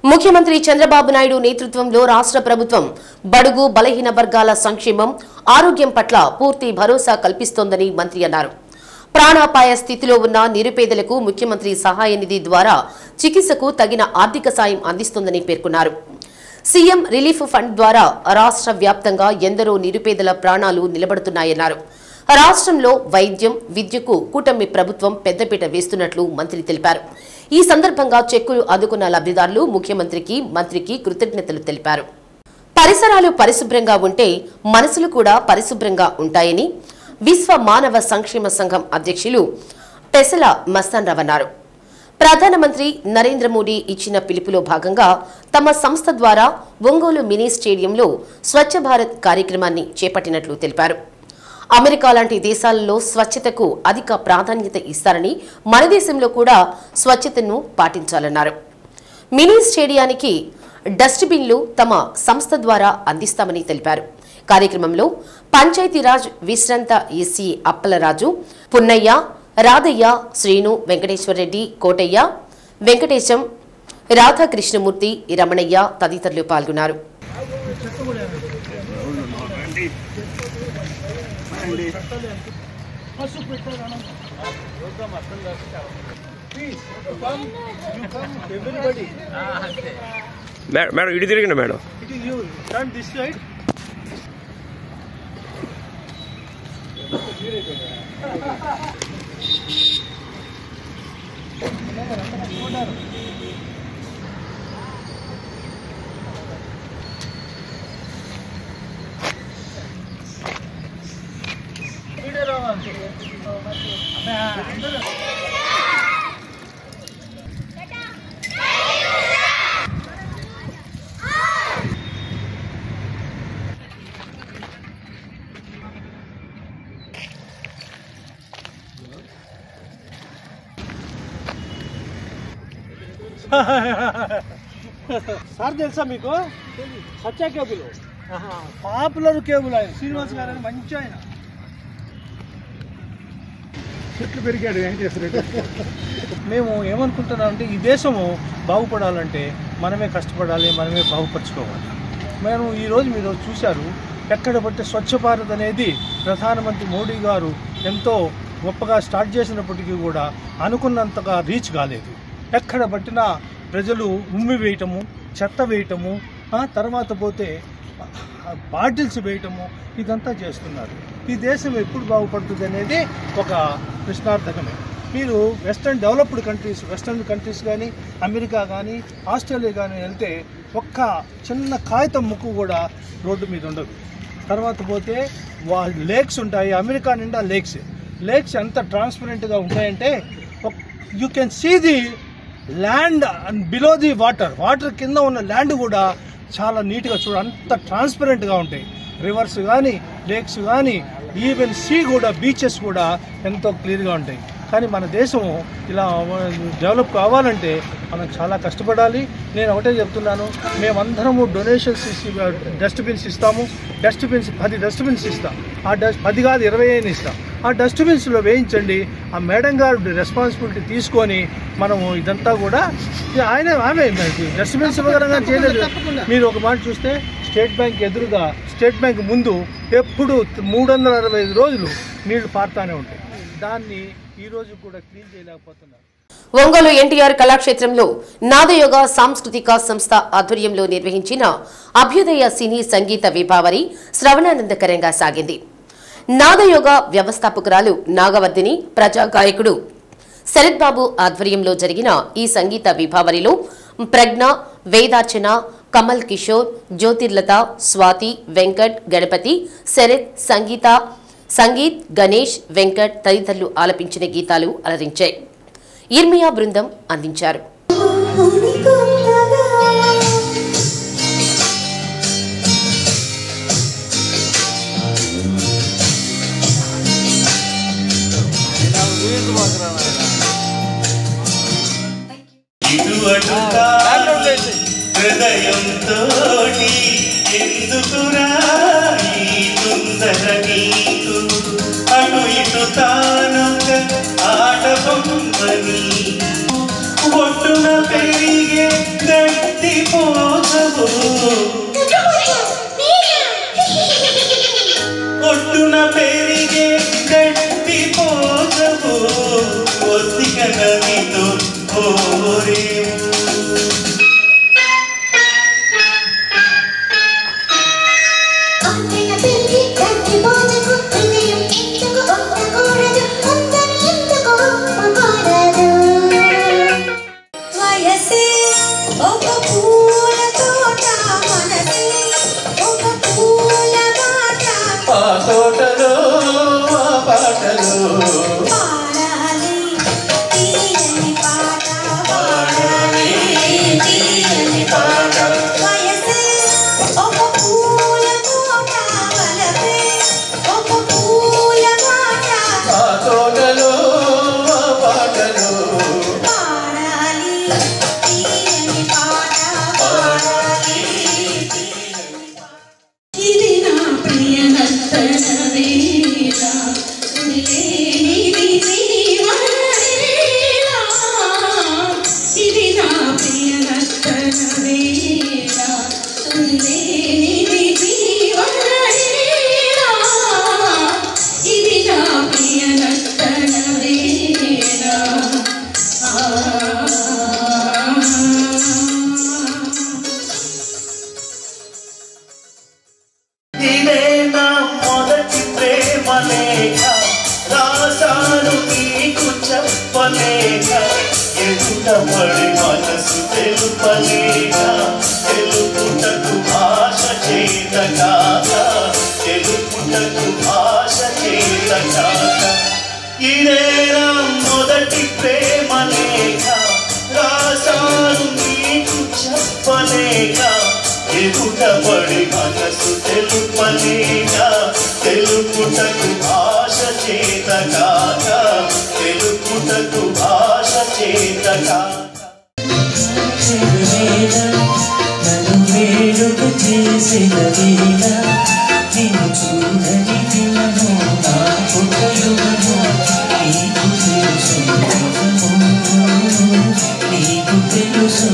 ముఖ్యమంత్రి చంద్రబాబు నాయుడు నేతృత్వంలో రాష్ట్ర ప్రభుత్వం బడుగు బలహీన వర్గాల సంక్షేమం ఆరోగ్యం పట్ల పూర్తి భరోసా కల్పిస్తోందని మంత్రి అన్నారు. ప్రాణాపాయ స్థితిలో ఉన్న నిరుపేదలకు ముఖ్యమంత్రి సహాయ నిధి ద్వారా చికిత్సకు తగిన ఆర్థిక సాయం అందిస్తోందని పేర్కొన్నారు. సీఎం రిలీఫ్ ఫండ్ ద్వారా రాష్ట్ర వ్యాప్తంగా ఎందరో నిరుపేదల ప్రాణాలు నిలబడుతున్నాయన్నారు. రాష్ట్రంలో వైద్యం, విద్యకు కూటమి ప్రభుత్వం పెద్దపీట వేస్తున్నట్లు మంత్రి తెలిపారు. ఈ సందర్భంగా చెక్కులు అందుకున్న లబ్ధిదారులు ముఖ్యమంత్రికి, మంత్రికి కృతజ్ఞతలు తెలిపారు. పరిసరాలు పరిశుభ్రంగా ఉంటే మనసులు కూడా పరిశుభ్రంగా ఉంటాయని విశ్వ మానవ సంక్షేమ సంఘం అధ్యక్షులు పెసల మస్తాన్ రావు అన్నారు. ప్రధానమంత్రి నరేంద్ర మోడీ ఇచ్చిన పిలుపులో భాగంగా తమ సంస్థ ద్వారా ఒంగోలు మినీ స్టేడియంలో స్వచ్ఛ భారత్ కార్యక్రమాన్ని చేపట్టినట్లు తెలిపారు. అమెరికా లాంటి దేశాలలో స్వచ్ఛతకు అధిక ప్రాధాన్యత ఇస్తారని మన దేశంలో కూడా స్వచ్ఛతను పాటించాలన్నారు. మినీ స్టేడియానికి డస్ట్బిన్లు తమ సంస్థ ద్వారా అందిస్తామని తెలిపారు. కార్యక్రమంలో పంచాయతీరాజ్ విశ్రాంత ఎస్సీ అప్పలరాజు, పున్నయ్య, రాధయ్య, శ్రీను, వెంకటేశ్వరరెడ్డి, కోటయ్య, వెంకటేశం, రాధాకృష్ణమూర్తి, రమణయ్య తదితరులు పాల్గొన్నారు. మేడం ఇటు తిరిగిన మేడం సార్ తెలుసా మీకు? సత్య కేబుల్ పాపులర్ కేబుల్ ఆయన శ్రీనివాస్ గారు అని మంచి ఆయన. చెట్లు పెరిగాడు వెంకటేశ్వర రెడ్డి. మేము ఏమనుకుంటున్నామంటే ఈ దేశము బాగుపడాలంటే మనమే కష్టపడాలి, మనమే బాగుపరచుకోవాలి. మేము ఈరోజు మీరు చూశారు, ఎక్కడ పట్టే స్వచ్ఛ భారత్ అనేది ప్రధానమంత్రి మోడీ గారు ఎంతో గొప్పగా స్టార్ట్ చేసినప్పటికీ కూడా అనుకున్నంతగా రీచ్ కాలేదు. ఎక్కడ పట్టినా ప్రజలు ఉమ్మి వేయటము, చెత్త వేయటము, తర్వాత పోతే బాటిల్స్ వేయటము, ఇదంతా చేస్తున్నారు. ఈ దేశం ఎప్పుడు బాగుపడుతుంది అనేది ఒక ప్రశ్నార్థకమే. మీరు డెవలప్డ్ వెస్టర్న్ కంట్రీస్ కానీ, అమెరికా కానీ, ఆస్ట్రేలియా కానీ వెళ్తే ఒక్క చిన్న కాగితం ముక్కు కూడా రోడ్డు మీద ఉండదు. తర్వాత పోతే లేక్స్ ఉంటాయి. అమెరికా నిండా లేక్స్ ఎంత ట్రాన్స్పరెంట్గా ఉంటాయంటే you can see the land and below the water కింద ఉన్న ల్యాండ్ కూడా చాలా నీట్గా అంత ట్రాన్స్పరెంట్గా ఉంటాయి. రివర్స్ కానీ, లేక్స్ కానీ, ఈవెన్ సీ కూడా, బీచెస్ కూడా ఎంతో క్లియర్గా ఉంటాయి. కానీ మన దేశం ఇలా డెవలప్ కావాలంటే మనం చాలా కష్టపడాలి. నేను ఒకటే చెప్తున్నాను, మేమందరము డొనేషన్స్ డస్ట్బిన్స్ ఇస్తాము. 10 డస్ట్బిన్స్ ఇస్తాం. ఆ 10 కాదు 25 ఇస్తాం. ఆ డస్ట్బిన్స్లో వేయించండి. ఆ మేడం గారు రెస్పాన్సిబిలిటీ తీసుకొని మనము ఇదంతా కూడా ఆమె డస్ట్బిన్స్ ఇవ్వగలంగా చేయలేదు. మీరు ఒక మాట చూస్తే స్టేట్ బ్యాంక్ ముందు ఎప్పుడు 365 రోజులు నీళ్లు పారుతానే ఉంటాయి. దాన్ని ఈ రోజు కూడా క్లీన్ చేయలేకపోతున్నారు. ఒంగోలు ఎన్టీఆర్ కళాక్షేత్రంలో నాదయోగ సాంస్కృతిక సంస్థ ఆధ్వర్యంలో నిర్వహించిన అభ్యుదయ సినీ సంగీత విభావరి శ్రవణానందకరంగా సాగింది. నాదయోగ వ్యవస్థాపకురాలు నాగవర్ధిని, ప్రజా గాయకుడు శరత్ బాబు ఆధ్వర్యంలో జరిగిన ఈ సంగీత విభావరిలో ప్రజ్ఞ, వేదార్చన, కమల్ కిషోర్, జ్యోతిర్లత, స్వాతి, వెంకట్, గణపతి, శరత్, సంగీత్, గణేష్, వెంకట్ తదితరులు ఆలపించిన గీతాలు అలరించాయి. ఇర్మియా బృందం అందించారు. అటు ఇటు తానొక ఆట బొమ్మని ఒట్టున పెరిగే గట్టి పెరిగే గట్టి పోతవు ఒత్తిక నదితో పోరేవు తోటలో పాటలు ఎగుటబడి మనసు తెలుపలేక తెలుపుటకు భాష చేత కాక తెలుపుటకు భాష చేత కాక నన్ను వేడుక చేసిన వేళ నిన్ను చూడని పిల్లను నా పుట్టయుగము నీకు తెలుసు నీకు తెలుసు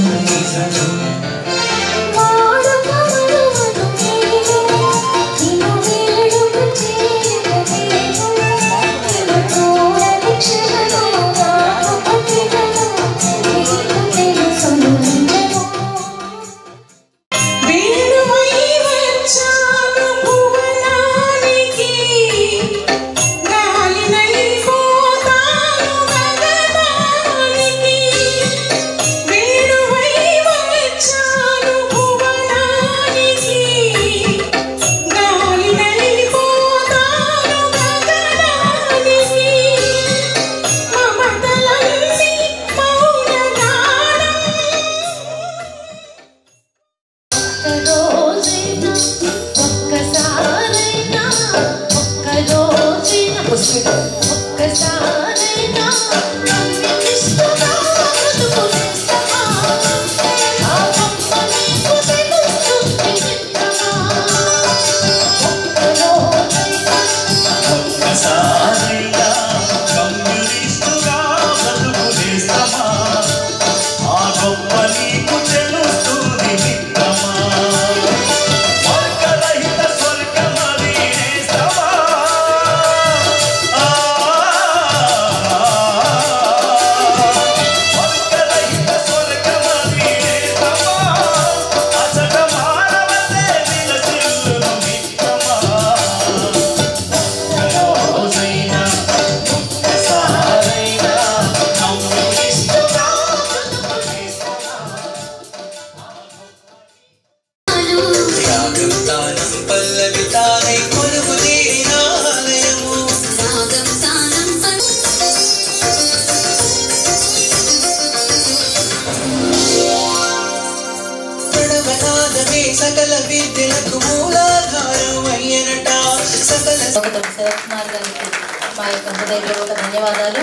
నిజము ధన్యవాదాలు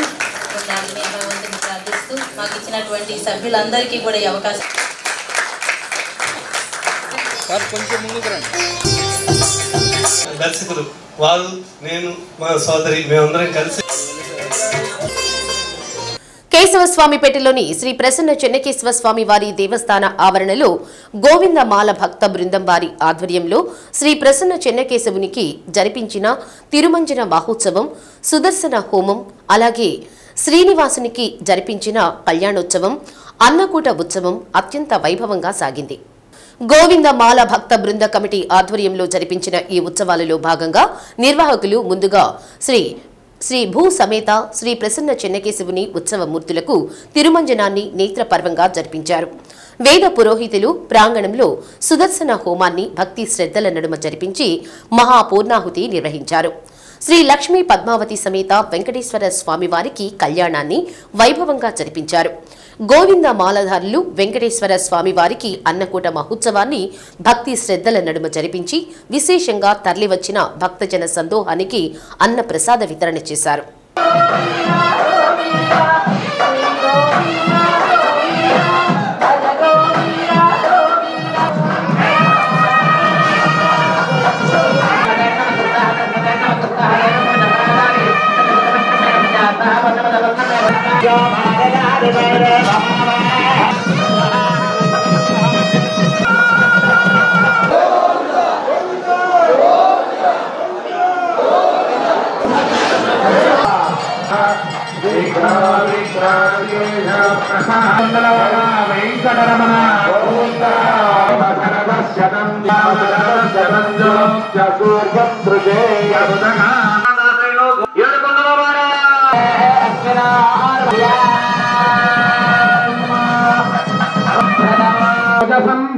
ప్రార్థిస్తూ మాకు ఇచ్చినటువంటి సభ్యులందరికీ కూడా ఈ అవకాశం దర్శకులు వారు నేను మా సోదరి మేమందరం కలిసి కేశవస్వామిపేటలోని శ్రీ ప్రసన్న చెన్నకేశవ స్వామి వారి దేవస్థాన ఆవరణలో గోవిందమాల భక్త బృందం వారి ఆధ్వర్యంలో శ్రీ ప్రసన్న చెన్నకేశవునికి జరిపించిన తిరుమంజన మహోత్సవం, సుదర్శన హోమం, అలాగే శ్రీనివాసునికి జరిపించిన కళ్యాణోత్సవం, అన్నకూట ఉత్సవం అత్యంత వైభవంగా సాగింది. గోవిందమాల భక్త బృంద కమిటీ ఆధ్వర్యంలో జరిపించిన ఈ ఉత్సవాలలో భాగంగా నిర్వాహకులు ముందుగా శ్రీ భూ సమేత శ్రీ ప్రసన్న చెన్నకేశవుని ఉత్సవమూర్తులకు తిరుమంజనాన్ని నేత్రపర్వంగా జరిపించారు. వేద పురోహితులు ప్రాంగణంలో సుదర్శన హోమాన్ని భక్తి శ్రద్ధల నడుమ జరిపించి మహాపూర్ణాహుతి నిర్వహించారు. శ్రీ లక్ష్మీ పద్మావతి సమేత వెంకటేశ్వర స్వామివారికి కళ్యాణాన్ని వైభవంగా జరిపించారు. గోవింద మాలధారులు వెంకటేశ్వర స్వామివారికి అన్నకూట మహోత్సవాన్ని భక్తి శ్రద్ధల నడుమ జరిపించి విశేషంగా తరలివచ్చిన భక్తజన సందోహానికి అన్న ప్రసాద వితరణ చేశారు.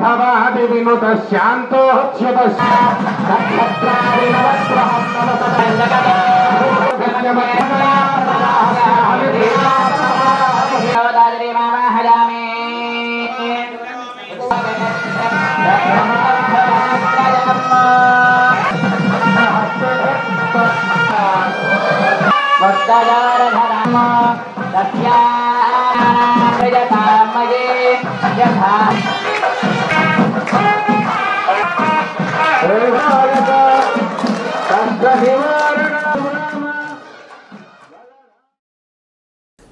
సంభవాది వినుత శాంతోచ్యుత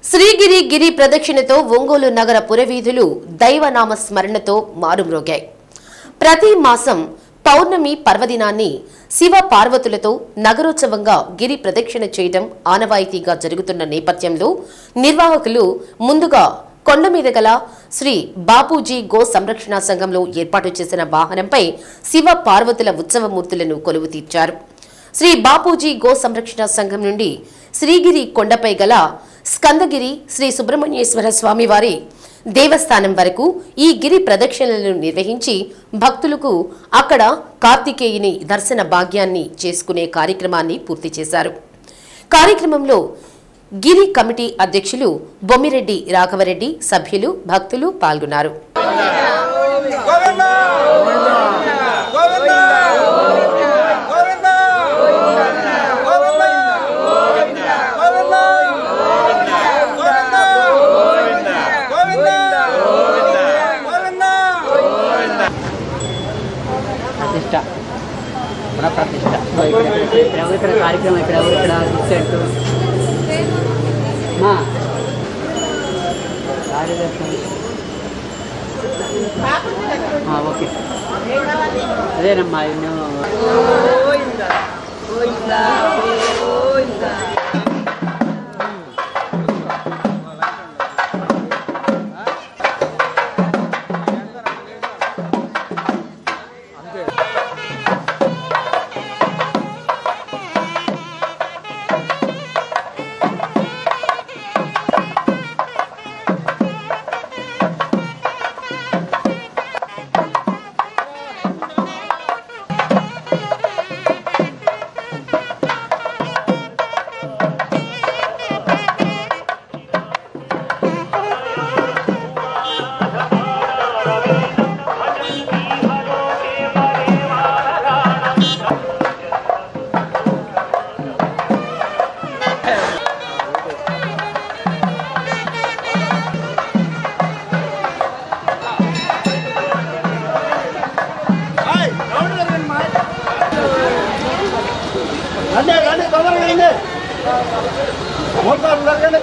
శ్రీగిరి గిరి ప్రదక్షిణతో ఒంగోలు నగర పురవీధులు దైవనామ స్మరణతో మారుమ్రోగాయి. ప్రతి మాసం పౌర్ణమి పర్వదినాన్ని శివ పార్వతులతో నగరోత్సవంగా గిరి ప్రదక్షిణ చేయడం ఆనవాయితీగా జరుగుతున్న నేపథ్యంలో నిర్వాహకులు ముందుగా కొండ మీద గల శ్రీ బాపూజీ గో సంరక్షణ సంఘంలో ఏర్పాటు చేసిన వాహనంపై శివ పార్వతుల ఉత్సవమూర్తులను కొలువు తీర్చారు. శ్రీ బాపూజీ గో సంరక్షణ సంఘం నుండి శ్రీగిరి కొండపై గల స్కందగిరి శ్రీ సుబ్రహ్మణ్యేశ్వర స్వామివారి దేవస్థానం వరకు ఈ గిరి ప్రదక్షిణలను నిర్వహించి భక్తులకు అక్కడ కార్తికేయుని దర్శన భాగ్యాన్ని చేసుకునే కార్యక్రమాన్ని పూర్తి చేశారు. కార్యక్రమంలో గిరి కమిటీ అధ్యక్షులు బొమ్మిరెడ్డి రాఘవరెడ్డి, సభ్యులు, భక్తులు పాల్గొన్నారు. ప్రతిష్ట ఇక్కడ కార్యక్రమం ఇక్కడ రిసెంట్ ఓకే అదేనమ్మా రండి తొందరగా రండి.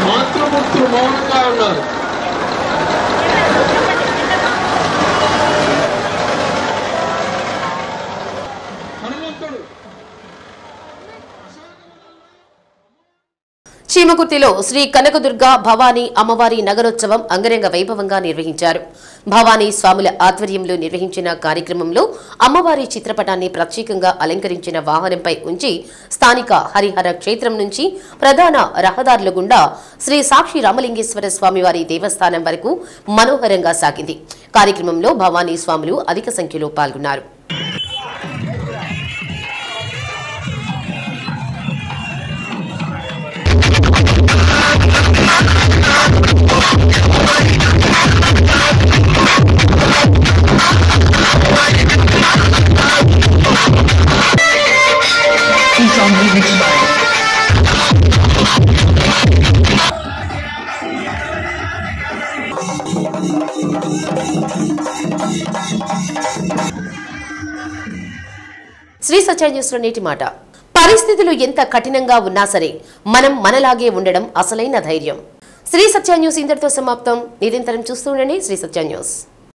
మాతృమూర్తులు మౌనంగా ఉన్నారు. చీమకుర్తిలో శ్రీ కనకదుర్గ భవానీ అమ్మవారి నగరోత్సవం అంగరంగ వైభవంగా నిర్వహించారు. భవానీ స్వాముల ఆధ్వర్యంలో నిర్వహించిన కార్యక్రమంలో అమ్మవారి చిత్రపటాన్ని ప్రత్యేకంగా అలంకరించిన వాహనంపై ఉంచి స్థానిక హరిహర క్షేత్రం నుంచి ప్రధాన రహదారుల గుండా శ్రీ సాక్షి రామలింగేశ్వర స్వామివారి దేవస్థానం వరకు మనోహరంగా సాగింది. కార్యక్రమంలో భవానీ స్వాములు అధిక సంఖ్యలో పాల్గొన్నారు. శ్రీ సత్య న్యూస్లో నేటి మాట. పరిస్థితులు ఎంత కఠినంగా ఉన్నా సరే మనం మనలాగే ఉండడం అసలైన ధైర్యం. శ్రీ సత్య న్యూస్ ఇంతటితో సమాప్తం. నిరంతరం చూస్తూ ఉండండి శ్రీ సత్య న్యూస్.